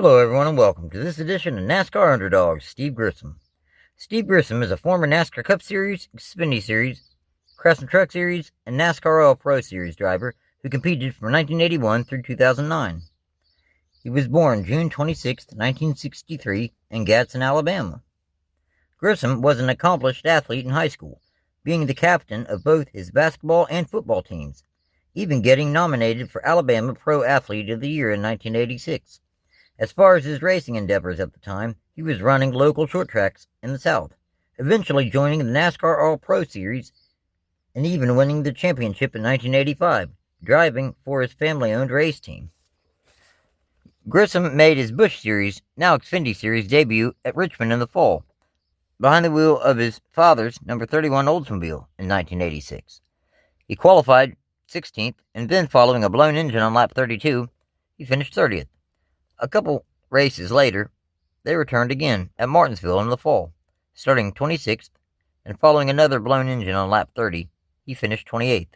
Hello everyone and welcome to this edition of NASCAR Underdogs, Steve Grissom. Steve Grissom is a former NASCAR Cup Series, Xfinity Series, Craftsman Truck Series, and NASCAR All Pro Series driver who competed from 1981 through 2009. He was born June 26, 1963 in Gadsden, Alabama. Grissom was an accomplished athlete in high school, being the captain of both his basketball and football teams, even getting nominated for Alabama Pro Athlete of the Year in 1986. As far as his racing endeavors at the time, he was running local short tracks in the South, eventually joining the NASCAR All Pro Series and even winning the championship in 1985, driving for his family-owned race team. Grissom made his Busch Series, now Xfinity Series, debut at Richmond in the fall, behind the wheel of his father's number 31 Oldsmobile in 1986. He qualified 16th, and then following a blown engine on lap 32, he finished 30th. A couple races later, they returned again at Martinsville in the fall, starting 26th, and following another blown engine on lap 30, he finished 28th.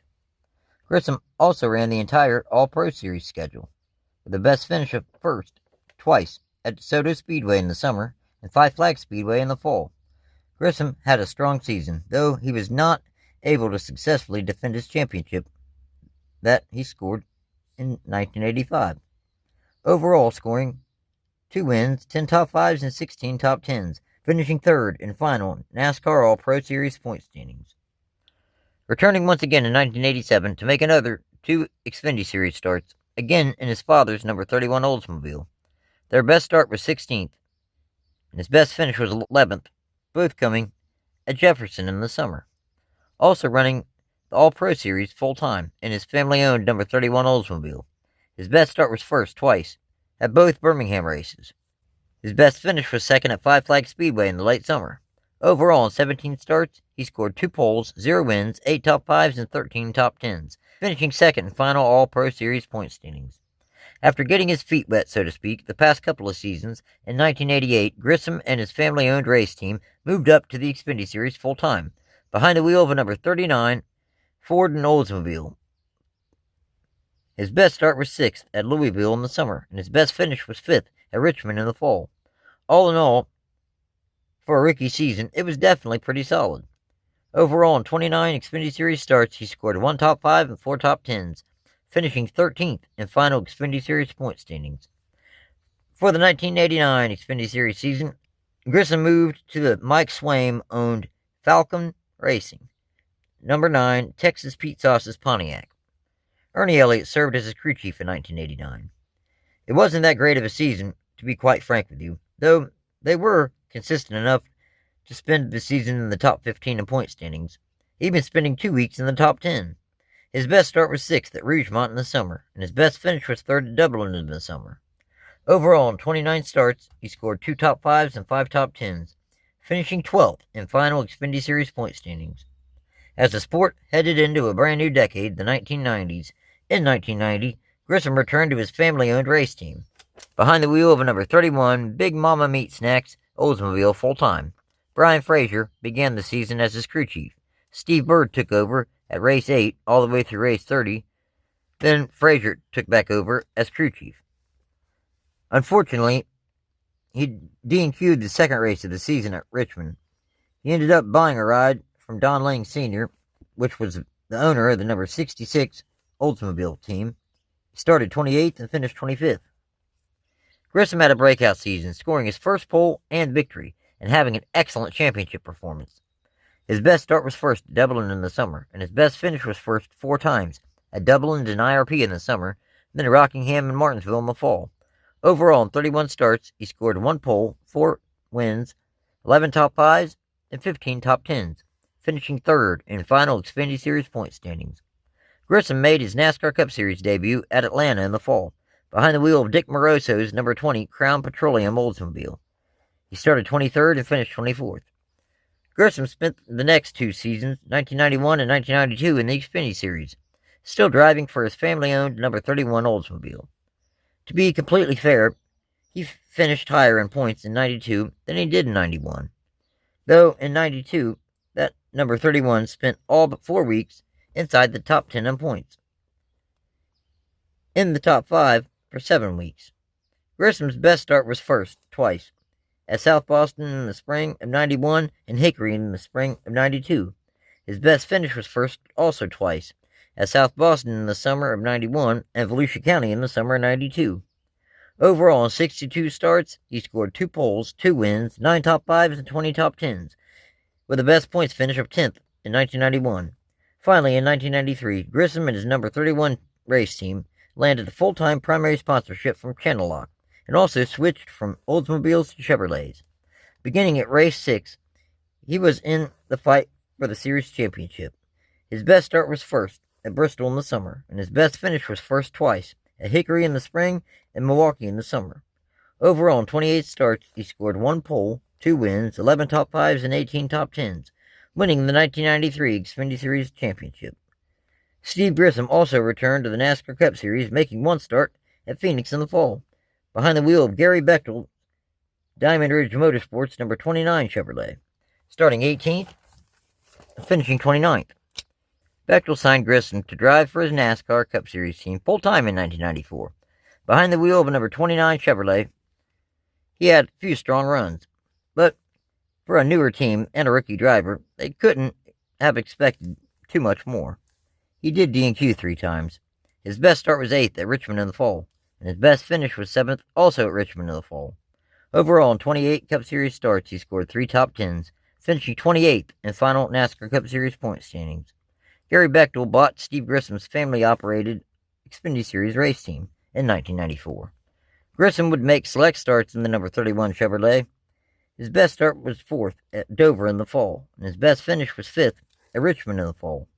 Grissom also ran the entire All-Pro Series schedule, with the best finish of first twice at DeSoto Speedway in the summer and Five Flags Speedway in the fall. Grissom had a strong season, though he was not able to successfully defend his championship that he scored in 1985. Overall scoring 2 wins, 10 top 5s, and 16 top 10s, finishing third and final NASCAR All Pro Series point standings. Returning once again in 1987 to make another 2 Xfinity Series starts, again in his father's number 31 Oldsmobile. Their best start was 16th, and his best finish was 11th, both coming at Jefferson in the summer. Also running the All Pro Series full-time in his family-owned number 31 Oldsmobile. His best start was first twice at both Birmingham races. His best finish was second at Five Flags Speedway in the late summer. Overall, in 17 starts, he scored 2 poles, 0 wins, 8 top 5s, and 13 top 10s, finishing second in final All-Pro Series point standings. After getting his feet wet, so to speak, the past couple of seasons, in 1988, Grissom and his family-owned race team moved up to the Xfinity Series full-time, behind the wheel of a number 39 Ford and Oldsmobile. His best start was 6th at Louisville in the summer, and his best finish was 5th at Richmond in the fall. All in all, for a rookie season, it was definitely pretty solid. Overall, in 29 Xfinity Series starts, he scored 1 top 5 and 4 top 10s, finishing 13th in final Xfinity Series point standings. For the 1989 Xfinity Series season, Grissom moved to the Mike Swaim-owned Falcon Racing, number 9 Texas Pete Sauce's Pontiac. Ernie Elliott served as his crew chief in 1989. It wasn't that great of a season, to be quite frank with you, though they were consistent enough to spend the season in the top 15 in point standings, even spending 2 weeks in the top 10. His best start was 6th at Rougemont in the summer, and his best finish was 3rd at Dublin in the summer. Overall, in 29 starts, he scored 2 top 5s and 5 top 10s, finishing 12th in final Xfinity Series point standings. As the sport headed into a brand new decade, the 1990s, in 1990, Grissom returned to his family-owned race team, behind the wheel of a number 31 Big Mama Meat Snacks Oldsmobile full-time. Brian Frazier began the season as his crew chief. Steve Bird took over at race 8 all the way through race 30. Then Frazier took back over as crew chief. Unfortunately, he DNQ'd the second race of the season at Richmond. He ended up buying a ride from Don Lang Sr., which was the owner of the number 66 Oldsmobile team. He started 28th and finished 25th. Grissom had a breakout season, scoring his first pole and victory, and having an excellent championship performance. His best start was first at Dublin in the summer, and his best finish was first 4 times at Dublin and IRP in the summer, then at Rockingham and Martinsville in the fall. Overall, in 31 starts, he scored 1 pole, 4 wins, 11 top 5s, and 15 top 10s, finishing third in final Xfinity Series point standings. Grissom made his NASCAR Cup Series debut at Atlanta in the fall, behind the wheel of Dick Moroso's number 20 Crown Petroleum Oldsmobile. He started 23rd and finished 24th. Grissom spent the next 2 seasons, 1991 and 1992, in the Xfinity Series, still driving for his family-owned number 31 Oldsmobile. To be completely fair, he finished higher in points in 92 than he did in 91. Though in 92, that number 31 spent all but 4 weeks inside the top 10 in points, in the top 5 for 7 weeks. Grissom's best start was first, twice, at South Boston in the spring of 91 and Hickory in the spring of 92. His best finish was first, also twice, at South Boston in the summer of 91 and Volusia County in the summer of 92. Overall, in 62 starts, he scored 2 poles, 2 wins, 9 top 5s, and 20 top 10s, with the best points finish of 10th in 1991. Finally, in 1993, Grissom and his number 31 race team landed a full-time primary sponsorship from Channel Lock, and also switched from Oldsmobiles to Chevrolets. Beginning at race 6, he was in the fight for the series championship. His best start was first, at Bristol in the summer, and his best finish was first twice, at Hickory in the spring and Milwaukee in the summer. Overall, in 28 starts, he scored 1 pole, 2 wins, 11 top 5s, and 18 top 10s, winning the 1993 Xfinity Series championship. Steve Grissom also returned to the NASCAR Cup Series, making 1 start at Phoenix in the fall, behind the wheel of Gary Bechtel, Diamond Ridge Motorsports number 29 Chevrolet, starting 18th and finishing 29th. Bechtel signed Grissom to drive for his NASCAR Cup Series team full-time in 1994. Behind the wheel of a number 29 Chevrolet, he had a few strong runs, but for a newer team and a rookie driver, they couldn't have expected too much more. He did DNQ 3 times. His best start was 8th at Richmond in the fall, and his best finish was 7th, also at Richmond in the fall. Overall, in 28 Cup Series starts, he scored 3 top 10s, finishing 28th in final NASCAR Cup Series point standings. Gary Bechtel bought Steve Grissom's family-operated Xfinity Series race team in 1994. Grissom would make select starts in the number 31 Chevrolet. His best start was 4th at Dover in the fall, and his best finish was 5th at Richmond in the fall.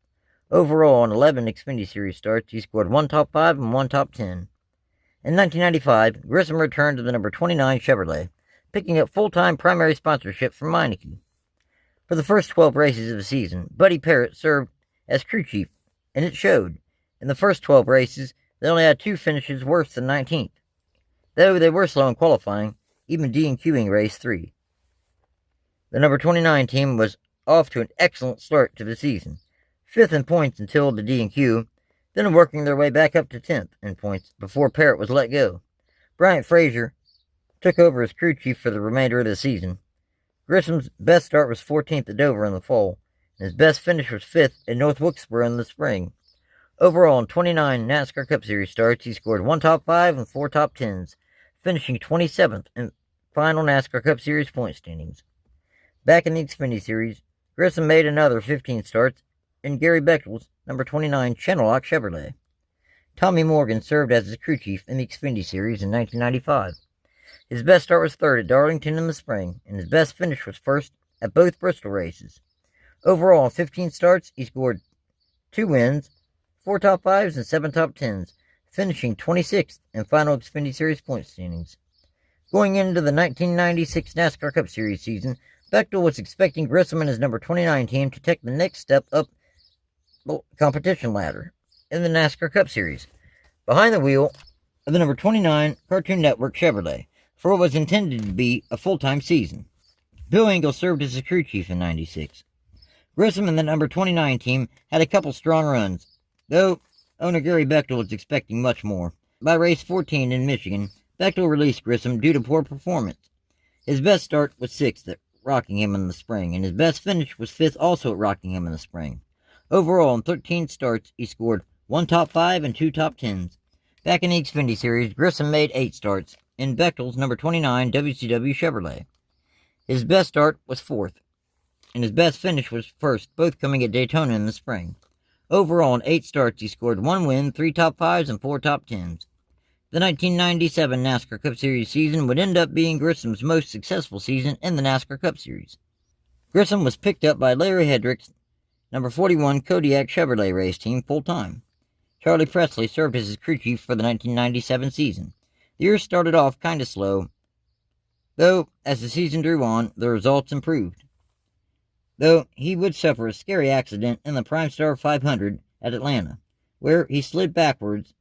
Overall, in 11 Xfinity Series starts, he scored 1 top 5 and 1 top 10. In 1995, Grissom returned to the number 29 Chevrolet, picking up full-time primary sponsorship from Meineke. For the first 12 races of the season, Buddy Parrott served as crew chief, and it showed. In the first 12 races, they only had 2 finishes worse than 19th, though they were slow in qualifying, even DNQing race 3. The number 29 team was off to an excellent start to the season, 5th in points until the DNQ, then working their way back up to 10th in points before Parrott was let go. Bryant Frazier took over as crew chief for the remainder of the season. Grissom's best start was 14th at Dover in the fall, and his best finish was 5th at North Wilkesboro in the spring. Overall, in 29 NASCAR Cup Series starts, he scored 1 top 5 and 4 top 10s, finishing 27th in final NASCAR Cup Series point standings. Back in the Xfinity Series, Grissom made another 15 starts in Gary Bechtel's number 29 Channel Lock Chevrolet. Tommy Morgan served as his crew chief in the Xfinity Series in 1995. His best start was 3rd at Darlington in the spring, and his best finish was 1st at both Bristol races. Overall, in 15 starts, he scored 2 wins, 4 top 5s, and 7 top 10s, finishing 26th in final Xfinity Series point standings. Going into the 1996 NASCAR Cup Series season, Bechtel was expecting Grissom and his number 29 team to take the next step up the competition ladder in the NASCAR Cup Series, behind the wheel of the number 29 Cartoon Network Chevrolet, for what was intended to be a full-time season. Bill Engel served as the crew chief in 96. Grissom and the number 29 team had a couple strong runs, though owner Gary Bechtel was expecting much more. By race 14 in Michigan, Bechtel released Grissom due to poor performance. His best start was 6th at Rockingham in the spring, and his best finish was 5th also at Rockingham in the spring. Overall, in 13 starts, he scored 1 top 5 and 2 top 10s. Back in the Xfinity Series, Grissom made 8 starts in Bechtel's number 29 WCW Chevrolet. His best start was 4th, and his best finish was 1st, both coming at Daytona in the spring. Overall, in 8 starts, he scored 1 win, 3 top 5s, and 4 top 10s. The 1997 NASCAR Cup Series season would end up being Grissom's most successful season in the NASCAR Cup Series. Grissom was picked up by Larry Hedrick's number 41 Kodiak Chevrolet race team full-time. Charlie Presley served as his crew chief for the 1997 season. The year started off kind of slow, though as the season drew on, the results improved. Though he would suffer a scary accident in the Primestar 500 at Atlanta, where he slid backwards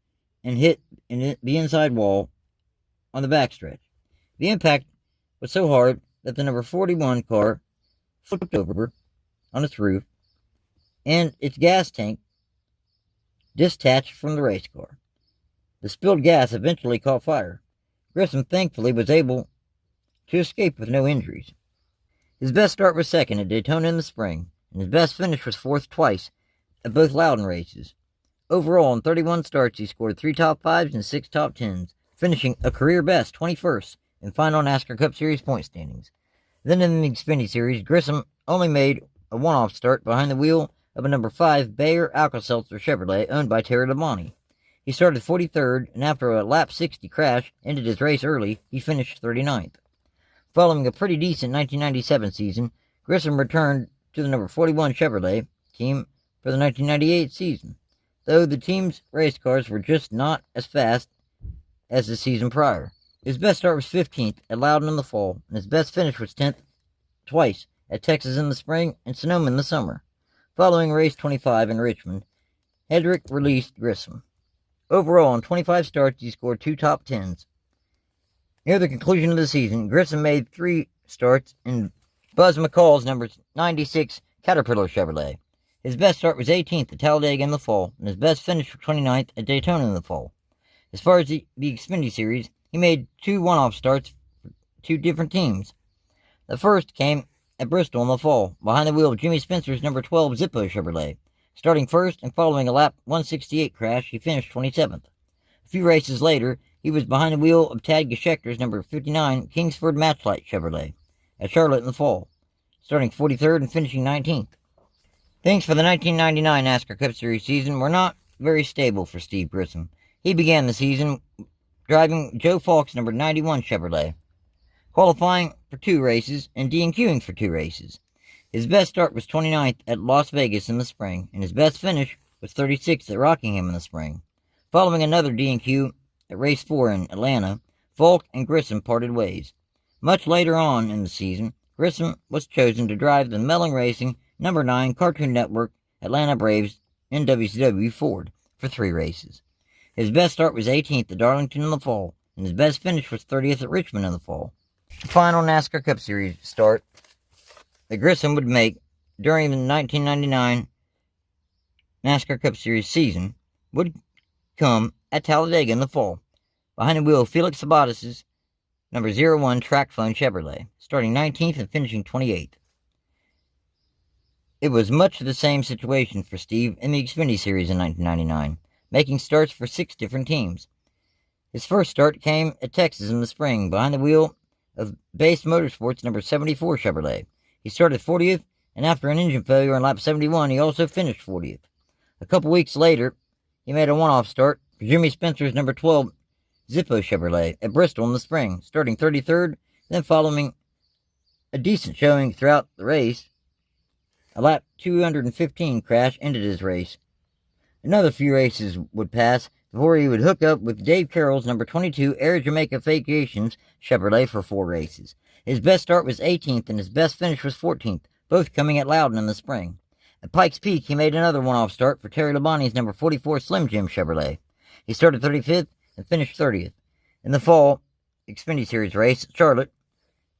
and hit the inside wall on the backstretch. The impact was so hard that the number 41 car flipped over on its roof, and its gas tank detached from the race car. The spilled gas eventually caught fire. Grissom thankfully was able to escape with no injuries. His best start was second at Daytona in the spring, and his best finish was fourth twice at both Loudon races. Overall, in 31 starts, he scored 3 top 5s and 6 top 10s, finishing a career best 21st in final NASCAR Cup Series point standings. Then in the Xfinity Series, Grissom only made a one-off start behind the wheel of a number 5 Bayer Alka-Seltzer Chevrolet owned by Terry Labonte. He started 43rd, and after a lap 60 crash ended his race early, he finished 39th. Following a pretty decent 1997 season, Grissom returned to the number 41 Chevrolet team for the 1998 season, though the team's race cars were just not as fast as the season prior. His best start was 15th at Loudon in the fall, and his best finish was 10th twice at Texas in the spring and Sonoma in the summer. Following race 25 in Richmond, Hedrick released Grissom. Overall, in 25 starts, he scored 2 top 10s. Near the conclusion of the season, Grissom made 3 starts in Buzz McCall's number 96 Caterpillar Chevrolet. His best start was 18th at Talladega in the fall, and his best finish was 29th at Daytona in the fall. As far as the Xfinity Series, he made 2 one-off starts for 2 different teams. The first came at Bristol in the fall, behind the wheel of Jimmy Spencer's number 12 Zippo Chevrolet. Starting first and following a lap 168 crash, he finished 27th. A few races later, he was behind the wheel of Tad Geschechter's number 59 Kingsford Matchlight Chevrolet at Charlotte in the fall, starting 43rd and finishing 19th. Things for the 1999 NASCAR Cup Series season were not very stable for Steve Grissom. He began the season driving Joe Falk's number 91 Chevrolet, qualifying for 2 races and DNQing for 2 races. His best start was 29th at Las Vegas in the spring, and his best finish was 36th at Rockingham in the spring. Following another DNQ at race 4 in Atlanta, Falk and Grissom parted ways. Much later on in the season, Grissom was chosen to drive the Melling Racing number 9 Cartoon Network Atlanta Braves in WCW Ford for 3 races. His best start was 18th at Darlington in the fall, and his best finish was 30th at Richmond in the fall. The final NASCAR Cup Series start that Grissom would make during the 1999 NASCAR Cup Series season would come at Talladega in the fall, behind the wheel of Felix Sabates' number 01 Track Phone Chevrolet, starting 19th and finishing 28th. It was much the same situation for Steve in the Xfinity Series in 1999, making starts for 6 different teams. His first start came at Texas in the spring, behind the wheel of Base Motorsports number 74 Chevrolet. He started 40th, and after an engine failure on lap 71, he also finished 40th. A couple weeks later, he made a one-off start for Jimmy Spencer's number 12 Zippo Chevrolet at Bristol in the spring, starting 33rd, then following a decent showing throughout the race. A lap 215 crash ended his race. Another few races would pass before he would hook up with Dave Carroll's number 22 Air Jamaica Vacations Chevrolet for 4 races. His best start was 18th, and his best finish was 14th, both coming at Loudon in the spring. At Pikes Peak, he made another one-off start for Terry Labonte's number 44 Slim Jim Chevrolet. He started 35th and finished 30th. In the fall Xfinity Series race at Charlotte,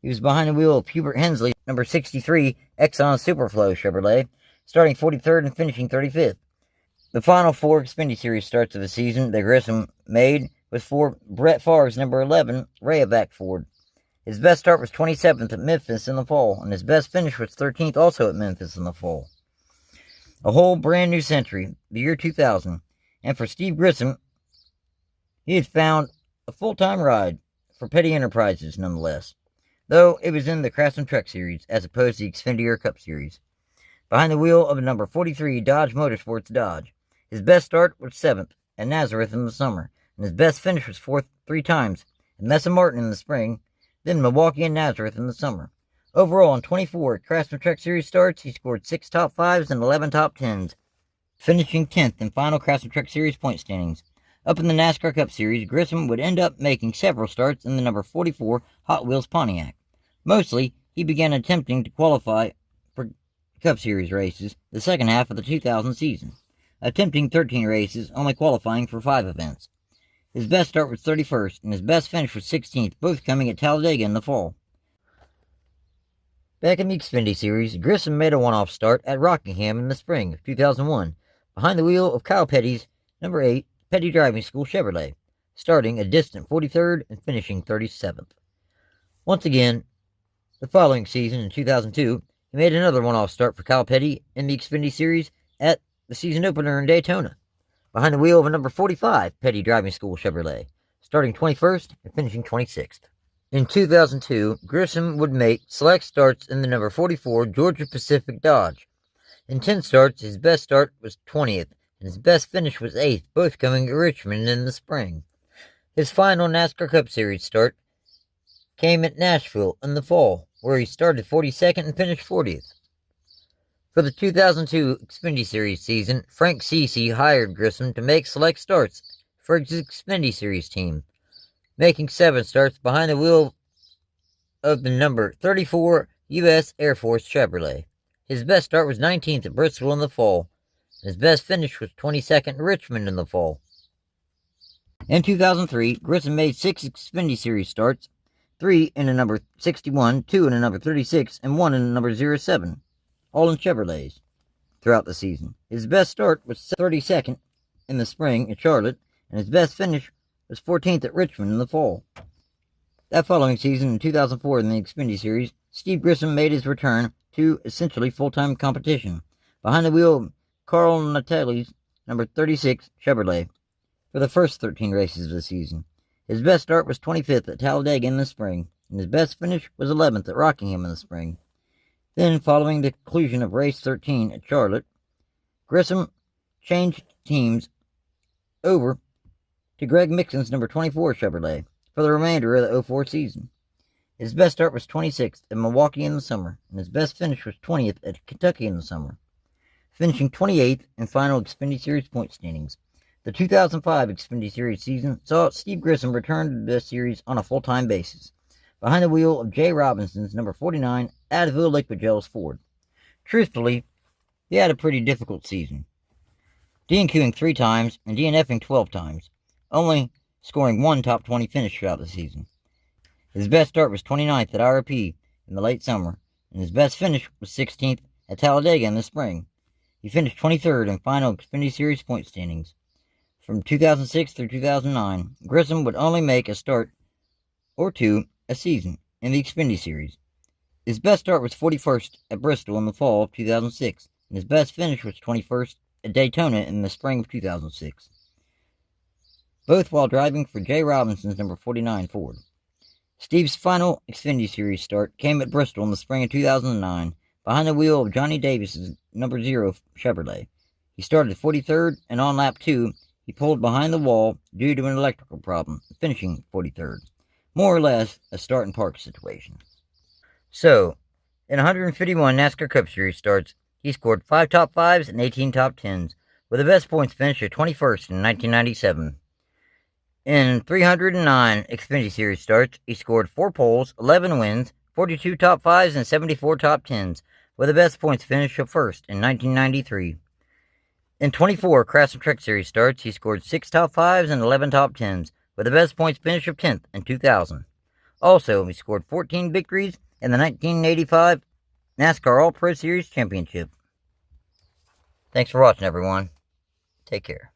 he was behind the wheel of Hubert Hensley's number 63 Exxon Superflow Chevrolet, starting 43rd and finishing 35th. The final 4 Xfinity Series starts of the season that Grissom made was for Brett Favre's number 11 Rayovac Ford. His best start was 27th at Memphis in the fall, and his best finish was 13th also at Memphis in the fall. A whole brand new century, the year 2000, and for Steve Grissom, he had found a full-time ride for Petty Enterprises nonetheless, though it was in the Craftsman Truck Series as opposed to the Xfinity Cup Series. Behind the wheel of a number 43 Dodge Motorsports Dodge. His best start was 7th at Nazareth in the summer, and his best finish was 4th 3 times at Mesa Martin in the spring, then Milwaukee and Nazareth in the summer. Overall, in 24 Craftsman Truck Series starts, he scored 6 top 5s and 11 top 10s, finishing 10th in final Craftsman Truck Series point standings. Up in the NASCAR Cup Series, Grissom would end up making several starts in the number 44 Hot Wheels Pontiac. Mostly, he began attempting to qualify for Cup Series races the second half of the 2000 season, attempting 13 races, only qualifying for 5 events. His best start was 31st, and his best finish was 16th, both coming at Talladega in the fall. Back in the Xfinity Series, Grissom made a one-off start at Rockingham in the spring of 2001, behind the wheel of Kyle Petty's number 8 Petty Driving School Chevrolet. starting a distant 43rd and finishing 37th. Once again, the following season, in 2002, he made another one-off start for Kyle Petty in the Xfinity Series at the season opener in Daytona, behind the wheel of a number 45 Petty Driving School Chevrolet, starting 21st and finishing 26th. In 2002, Grissom would make select starts in the number 44 Georgia Pacific Dodge. In 10 starts, his best start was 20th, and his best finish was 8th, both coming at Richmond in the spring. His final NASCAR Cup Series start came at Nashville in the fall, where he started 42nd and finished 40th. For the 2002 Xfinity Series season, Frank Cicci hired Grissom to make select starts for his Xfinity Series team, making 7 starts behind the wheel of the number 34 U.S. Air Force Chevrolet. His best start was 19th at Bristol in the fall. His best finish was 22nd at Richmond in the fall. In 2003, Grissom made 6 Xfinity Series starts, 3 in the number 61, 2 in the number 36, and 1 in the number 07, all in Chevrolets, throughout the season. His best start was 32nd in the spring at Charlotte, and his best finish was 14th at Richmond in the fall. That following season, in 2004 in the Xfinity Series, Steve Grissom made his return to essentially full-time competition, behind the wheel of Carl Natale's number 36 Chevrolet, for the first 13 races of the season. His best start was 25th at Talladega in the spring, and his best finish was 11th at Rockingham in the spring. Then, following the conclusion of race 13 at Charlotte, Grissom changed teams over to Greg Mixon's number 24 Chevrolet for the remainder of the 04 season. His best start was 26th at Milwaukee in the summer, and his best finish was 20th at Kentucky in the summer, finishing 28th in final Xfinity Series point standings. The 2005 Xfinity Series season saw Steve Grissom return to the series on a full-time basis, behind the wheel of Jay Robinson's number 49 Advil Liquid Gels Ford. Truthfully, he had a pretty difficult season, DNQing 3 times and DNFing 12 times, only scoring 1 top 20 finish throughout the season. His best start was 29th at IRP in the late summer, and his best finish was 16th at Talladega in the spring. He finished 23rd in final Xfinity Series point standings. From 2006 through 2009, Grissom would only make a start or 2 a season in the Xfinity Series. His best start was 41st at Bristol in the fall of 2006, and his best finish was 21st at Daytona in the spring of 2006, both while driving for Jay Robinson's number 49 Ford. Steve's final Xfinity Series start came at Bristol in the spring of 2009, behind the wheel of Johnny Davis's number 0 Chevrolet. He started 43rd, and on lap 2, he pulled behind the wall due to an electrical problem, finishing 43rd. More or less a start and park situation. So, in 151 NASCAR Cup Series starts, he scored 5 top 5s and 18 top 10s, with the best points finish at 21st in 1997. In 309 Xfinity Series starts, he scored 4 poles, 11 wins, 42 top 5s, and 74 top 10s, with the best points finish of 1st in 1993. In 24 Craftsman Truck Series starts, he scored 6 top 5s and 11 top 10s, with the best points finish of 10th in 2000. Also, he scored 14 victories in the 1985 NASCAR All-Pro Series Championship. Thanks for watching, everyone. Take care.